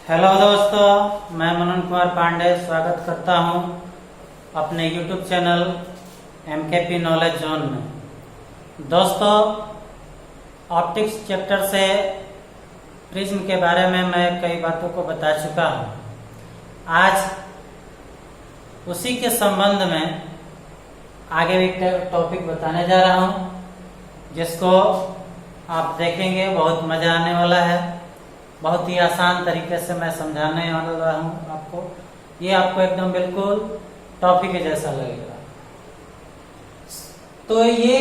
Hello दोस्तों, मैं मनन कुमार पांडे स्वागत करता हूं अपने YouTube channel MKP knowledge zone में। दोस्तों, ऑप्टिक्स चैप्टर से प्रिज्म के बारे में मैं कई बातों को बता चुका हूं। आज उसी के संबंध में आगे भी टॉपिक बताने जा रहा हूं, जिसको आप देखेंगे बहुत मजा आने वाला है। बहुत ही आसान तरीके से मैं समझाने वाला हूँ आपको। ये आपको एकदम बिल्कुल टॉपिक के जैसा लगेगा। तो ये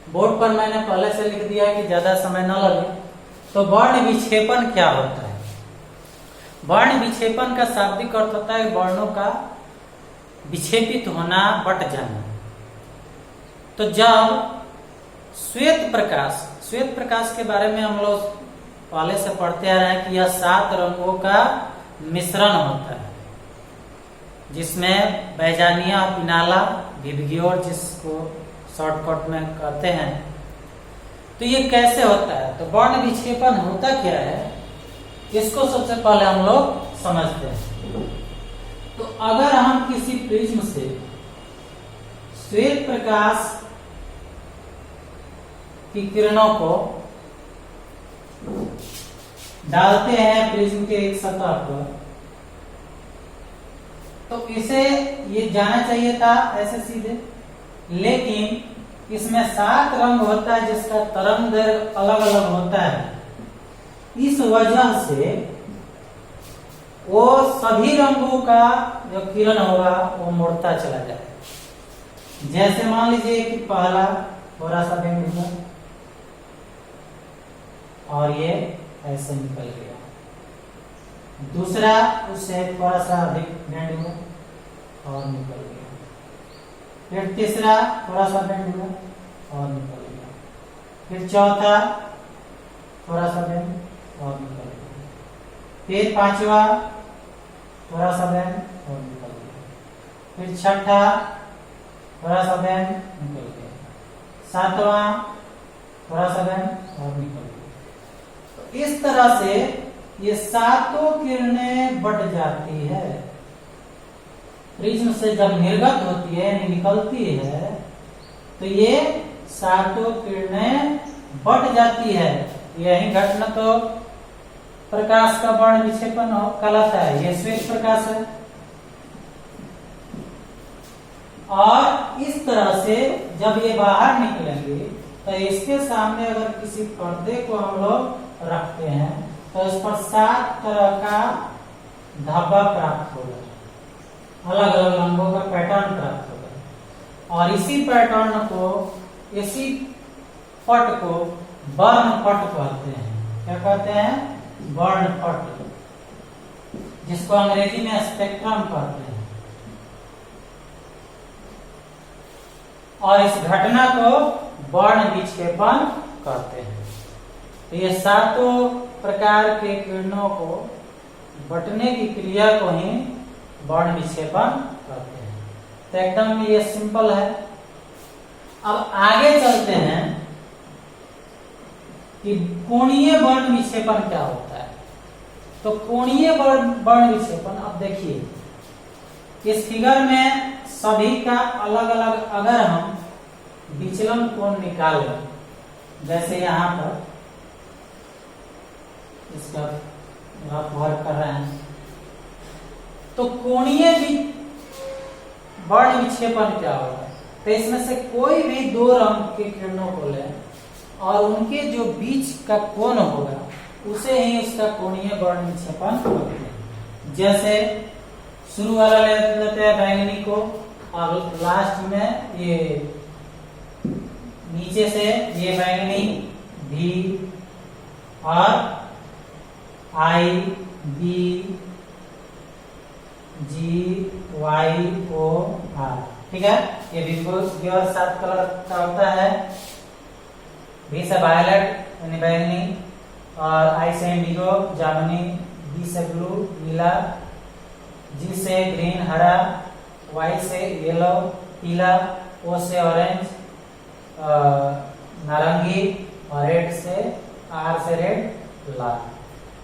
बोर्ड पर मैंने पहले से लिख दिया कि ज्यादा समय न लगे। तो वर्ण विक्षेपण क्या होता है? वर्ण विक्षेपण का शाब्दिक अर्थ होता है वर्णों का विक्षेपित होना, बट जाना। तो जब श्वेत प्रकाश के बारे में हम लोग पहले से पढ़ते आ रहे हैं कि यह 7 रंगों का मिश्रण होता है, जिसमें बैजानिया, पिनाला, विबग्योर, जिसको शॉर्टकट में कहते हैं। तो ये कैसे होता है? तो वर्ण विक्षेपण होता क्या है, इसको सबसे पहले हम लोग समझते हैं। तो अगर हम किसी प्रिज्म से श्वेत प्रकाश की किरणों को डालते हैं प्रिज्म के एक सतह पर, तो इसे ये जाना चाहिए था ऐसे सीधे, लेकिन इसमें 7 रंग होता है जिसका तरंग दैर्घ्य अलग अलग होता है। इस वजह से वो सभी रंगों का जो किरण होगा वो मुड़ता चला जाए। जैसे मान लीजिए कि पहला थोड़ा सा बिंदु और ये ऐसे निकल गया, दूसरा उससे थोड़ा सा अधिक बेंड हुआ और निकल गया, फिर तीसरा थोड़ा सा बेंड हुआ और निकल गया, फिर चौथा थोड़ा सा बेंड और निकल गया, फिर पांचवा थोड़ा सा बेंड और निकल गया, फिर छठा थोड़ा सा बेंड निकल गया, सातवां थोड़ा सा बेंड और निकल गया। इस तरह से ये 7 किरणें बट जाती है। प्रिज्म से जब निर्गत होती है यानी निकलती है, तो ये 7 किरणें बट जाती है। यही घटना तो प्रकाश का वर्ण विक्षेपण कहलाता है। ये श्वेत प्रकाश है। और इस तरह से जब ये बाहर निकलेंगे, तो इसके सामने अगर किसी पर्दे को हम लोग रखते हैं, तो इस पर 7 तरह का धब्बा प्राप्त होगा, अलग अलग रंगों का पैटर्न प्राप्त होगा। और इसी पैटर्न को, इसी पट को वर्ण पट कहते हैं। क्या कहते हैं? वर्ण पट, जिसको अंग्रेजी में स्पेक्ट्रम कहते हैं। और इस घटना को वर्ण विक्षेपण कहते हैं। तो ये 7 प्रकार के किरणों को बटने की क्रिया को ही वर्ण विक्षेपण कहते हैं। तो एकदम ये सिंपल है। अब आगे चलते हैं कि कोणीय वर्ण विक्षेपण क्या होता है। तो कोणीय वर्ण विक्षेपण, अब देखिए इस फिगर में सभी का अलग अलग, अगर हम विचलन कोण निकाल लें, जैसे यहाँ पर इसका आप वर्क कर रहे हैं, तो कोणीय वर्ण विक्षेपण क्या होगा? तो इसमें से कोई भी 2 रंग के किरणों को लें और उनके जो बीच का कोण होगा, उसे ही उसका कोणीय वर्ण विक्षेपण कहते हैं। जैसे शुरू वाला लेते हैं बैंगनी को, और लास्ट में ये नीचे से ये बैंगनी भी और I, B, G, Y, O, R, ठीक है। ये विबग्योर 7 कलर का होता है। V से वायलेट यानी बैंगनी, और I से इंडिगो जामुनी, B से ब्लू नीला, G से ग्रीन हरा, Y से येलो पीला, O से ऑरेंज नारंगी, और रेड से R से रेड लाल।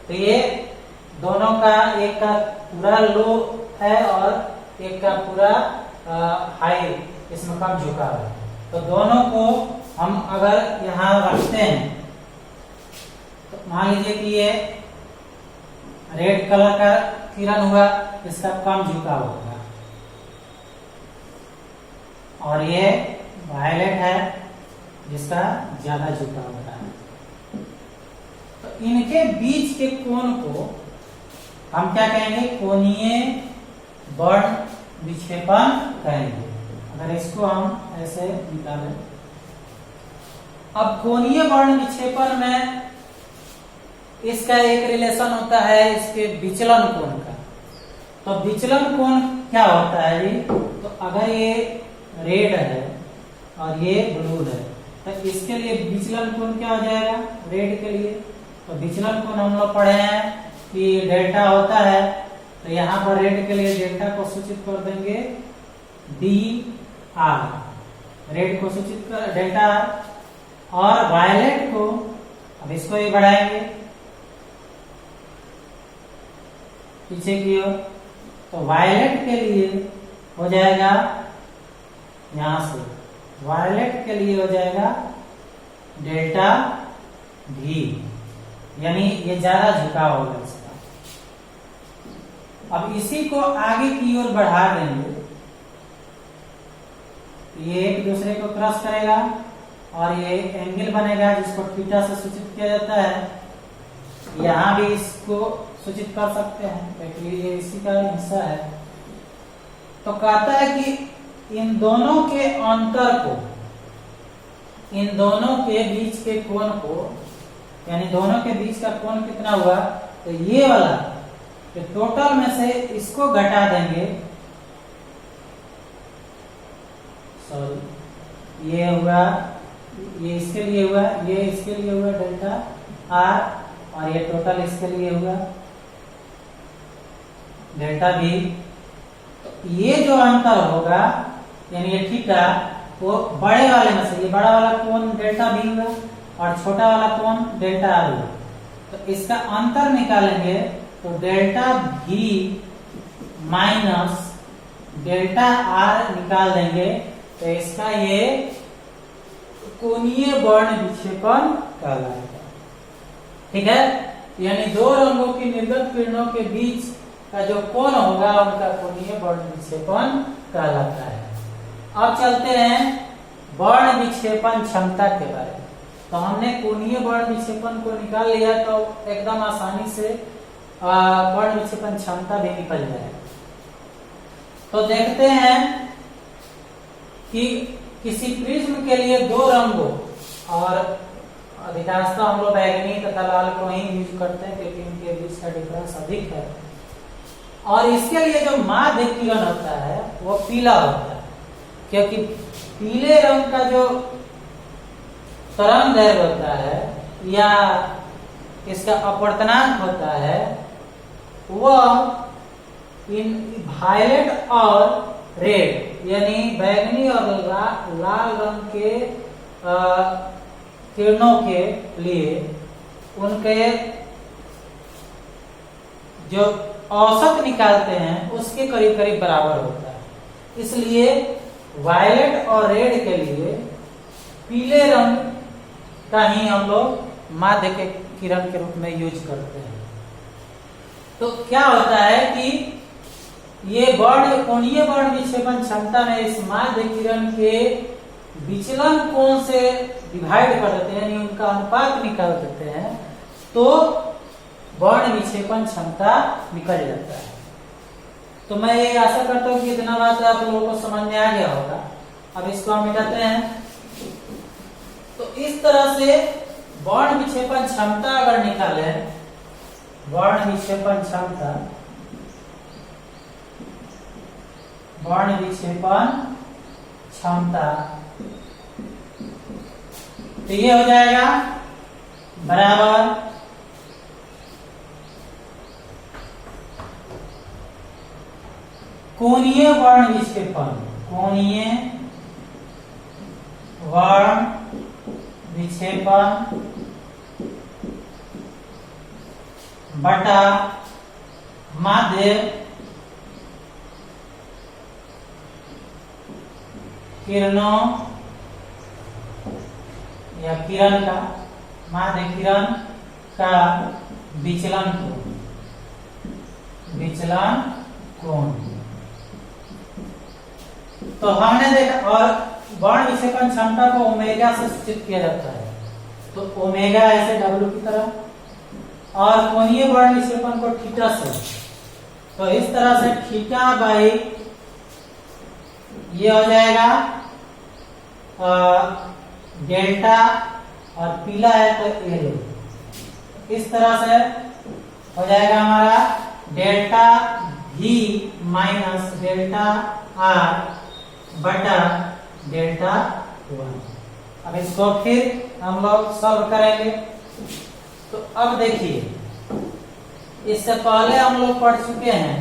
तो ये दोनों का एक का पूरा लो है और एक का पूरा हाई, इसमें कम झुकाव है। तो दोनों को हम अगर यहाँ रखते हैं तो मान लीजिए कि ये रेड कलर का किरण हुआ, इसका कम झुकाव होगा, और ये वायलेट है जिसका ज्यादा झुकाव होता है। तो इनके बीच के कोण को हम क्या कहेंगे? कोणीय वर्ण विक्षेपण कहेंगे। अगर इसको हम ऐसे निकालें, अब कोणीय वर्ण विक्षेपण में इसका एक रिलेशन होता है इसके विचलन कोण का। तो विचलन कोण क्या होता है जी? तो अगर ये रेड है और ये ब्लू है, तो इसके लिए विचलन कोण क्या हो जाएगा? रेड के लिए तो विचलन कोण हम लोग पढ़े हैं कि डेल्टा होता है। तो यहाँ पर रेड के लिए डेल्टा को सूचित कर देंगे डी आर, रेड को सूचित कर डेल्टा आर, और वायलेट को अब इसको ही बढ़ाएंगे पीछे की ओर। तो वायलेट के लिए हो जाएगा, यहां से वायलेट के लिए हो जाएगा डेल्टा भी, यानी ये ज्यादा झुकाव होगा इसका। अब इसी को आगे की ओर बढ़ा देंगे, ये एक दूसरे को क्रॉस करेगा और ये एंगल बनेगा जिसको थीटा से सूचित किया जाता है। यहां भी इसको सूचित कर सकते हैं क्योंकि ये इसी का हिस्सा है। तो कहता है कि इन दोनों के अंतर को, इन दोनों के बीच के कोण को, यानी दोनों के बीच का कोण कितना हुआ? तो ये वाला, तो टोटल में से इसको घटा देंगे, सॉरी ये हुआ, ये इसके लिए हुआ, ये इसके लिए हुआ डेल्टा आर, और ये टोटल इसके लिए हुआ डेल्टा भी। तो ये जो अंतर होगा यानी ये थीटा, वो बड़े वाले में से, ये बड़ा वाला कोण डेल्टा भी हुआ और छोटा वाला कोण डेल्टा आर हुआ। तो इसका अंतर निकालेंगे तो डेल्टा भी माइनस डेल्टा आर निकाल देंगे। तो इसका ये कोणीय वर्ण विक्षेपण कहलाएगा। ठीक है, यानी दो रंगों की निर्गत किरणों के बीच का जो कोण होगा उनका कोणीय वर्ण विक्षेपण कहलाता है। अब चलते हैं वर्ण विक्षेपण क्षमता के बारे में। तो हमने कोणीय वर्ण विक्षेपण को निकाल लिया, तो एकदम आसानी से वर्ण विक्षेपण क्षमता भी निकल जाएगा। तो देखते हैं कि किसी प्रिज्म के लिए दो रंगों, और अधिकांशतः हम लोग बैंगनी तथा लाल को ही यूज करते हैं क्योंकि इनके बीच का डिफरेंस अधिक है, और इसके लिए जो माध्य किरण होता है वो पीला होता है, क्योंकि पीले रंग का जो तरंग दैर्घ्य होता है या इसका अपवर्तनांक होता है वह इन वायलेट और रेड यानी बैंगनी और लाल रंग के किरणों के लिए उनके जो औसत निकालते हैं उसके करीब करीब बराबर होता है। इसलिए वायलेट और रेड के लिए पीले रंग का ही हम लोग माध्य के किरण के रूप में यूज करते हैं। तो क्या होता है कि ये कोणीय वर्ण विक्षेपण क्षमता में इस माध्य किरण के विचलन कोण से डिवाइड कर देते हैं, यानी उनका अनुपात निकाल देते हैं, तो वर्ण विक्षेपण क्षमता निकल जाता है। तो मैं ये आशा करता हूँ कि इतना बात आप लोगों को समझ में आ गया होगा। अब इसको हम मिटाते हैं। तो इस तरह से वर्ण विक्षेपण क्षमता अगर निकाले, वर्ण विक्षेपण क्षमता, वर्ण विक्षेपण क्षमता, तो ये हो जाएगा बराबर कोणीय वर्ण विक्षेपण, कोणीय वर्ण विक्षेपण बटा माध्य किरणों या किरण का माध्य किरण का विचलन कोण। तो हमने देखा, और बाण विक्षेपण क्षमता को ओमेगा से सूचित किया जाता है, तो ओमेगा ऐसे डब्ल्यू की तरह, और कोणीय बाण विक्षेपण को थीटा से, तो इस तरह से थीटा बाई ये हो जाएगा डेल्टा, और पीला है तो एल, इस तरह से हो जाएगा हमारा delta V minus delta R बटा डेल्टा 1। अब इसको फिर हम लोग सॉल्व करेंगे। तो अब देखिए, इससे पहले हम लोग पढ़ चुके हैं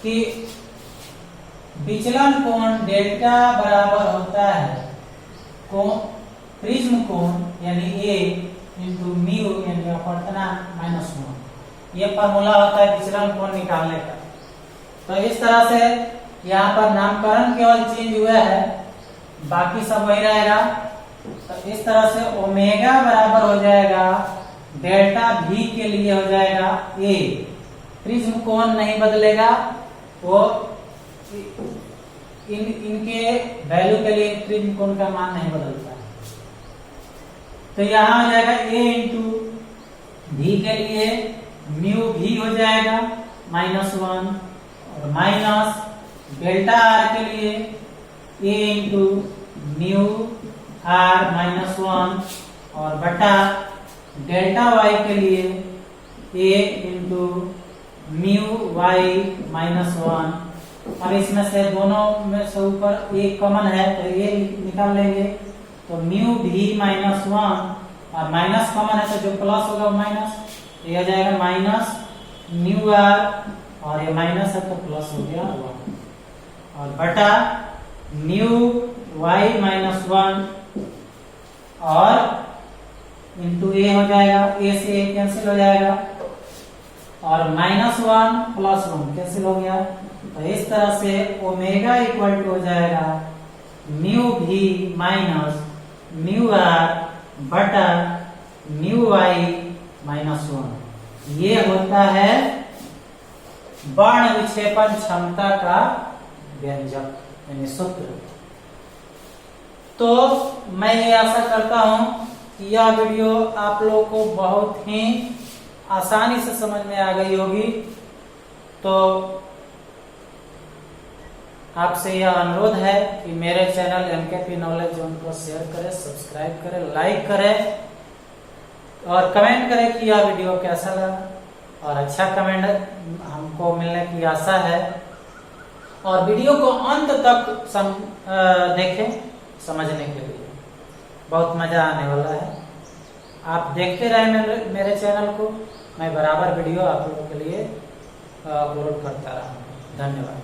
कि विचलन कोण डेल्टा बराबर होता है प्रिज्म कोण यानी A इंटू म्यू यानी अपवर्तनांक माइनस 1। ये फॉर्मूला होता है विचलन कोण निकालने का। तो इस तरह से यहाँ पर नामकरण केवल चेंज हुआ है, बाकी सब वही रहेगा। तो इस तरह से ओमेगा बराबर हो जाएगा डेल्टा V के लिए हो जाएगा A, प्रिज्म कोण नहीं बदलेगा, वो इनके वैल्यू के लिए प्रिज्म कोण का मान नहीं बदलता है। तो यहाँ हो जाएगा A इंटू V के लिए म्यू V हो जाएगा -1, और माइनस डेल्टा R के लिए A इंटू म्यू R -1, और बटा डेल्टा Y के लिए A इंटू म्यू Y -1। अब इसमें से दोनों में से ऊपर एक कॉमन है तो ये निकाल लेंगे, तो म्यू V -1 और माइनस कॉमन है तो जो प्लस होगा माइनस, ये हो जाएगा माइनस म्यू R, और ये माइनस है तो प्लस हो गया 1, और बटा म्यू Y -1 और इंटू A हो जाएगा, A से A कैंसिल हो जाएगा, और -1 + 1 कैंसिल हो गया। तो इस तरह से ओमेगा इक्वल टू हो जाएगा mu V minus mu R बटा म्यू Y -1। ये होता है बाण विक्षेपण क्षमता का व्यंजक यानी सूत्र। तो मैं ये आशा करता हूं कि यह वीडियो आप लोगों को बहुत ही आसानी से समझ में आ गई होगी। तो आपसे यह अनुरोध है कि मेरे चैनल MKP नॉलेज जोन को शेयर करें, सब्सक्राइब करें, लाइक करें, और कमेंट करें कि यह वीडियो कैसा लगा, और अच्छा कमेंट हमको मिलने की आशा है। और वीडियो को अंत तक देखें समझने के लिए, बहुत मजा आने वाला है। आप देखते रहे मेरे चैनल को, मैं बराबर वीडियो आप लोगों के लिए अपलोड करता रहा हूँ। धन्यवाद।